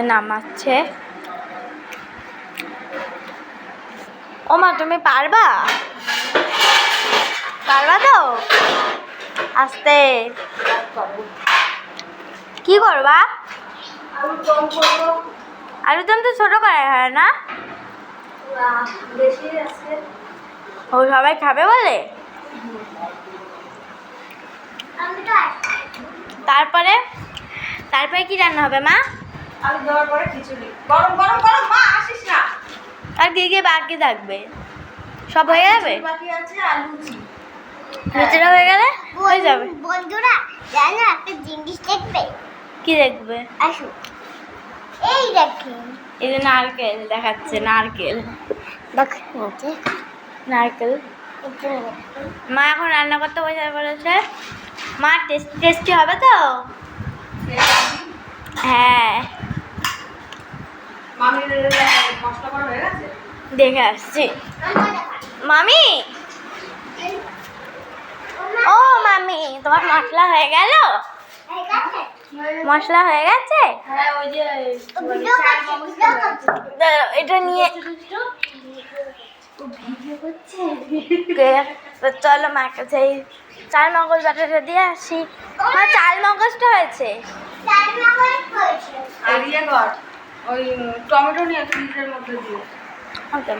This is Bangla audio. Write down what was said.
নামাচ্ছে। ও মা, তুমি পারবা? পারবা তো? আস্তে। কি করবা? আলুর দম তো ছোট করা হয় না? ও সবাই খাবে বলে? তারপরে তারপরে কি রান্না হবে মা? আলু দেওয়ার পরে খিচুড়ি। গরম গরম গরম, মা আসিস না। আর কি কি বাকি থাকবে? সব হয়ে যাবে? বাকি আছে আর লুচি। লুচিটা হয়ে গেলে হয়ে যাবে। বন্ধুরা জানো একটা জিনিস দেখবে? কি দেখবে? আসো, এই দেখেন, এই যে নারকেল দেখাচ্ছে, নারকেল দেখেন নারকেল। মা এখন রান্না করতে বসে পড়েছে। মা টেস্টি হবে তো? হ্যাঁ, মামির মশলা করা হয়ে গেছে? দেখে আসছি। মামি, ও মামি, তোমার মশলা হয়ে গেল? মশলা হয়ে গেছে? হ্যাঁ, ওই যে দাঁড়াও, এটা নিয়ে তো চলো মার কাছে এই চাল মগজ বাটাটা দিয়ে আসি। মা, চাল মগজটা হয়েছে? আর ইয়ে কর, ওই টমেটো নিয়ে ফ্রিজের মধ্যে দিয়ে। ওকে।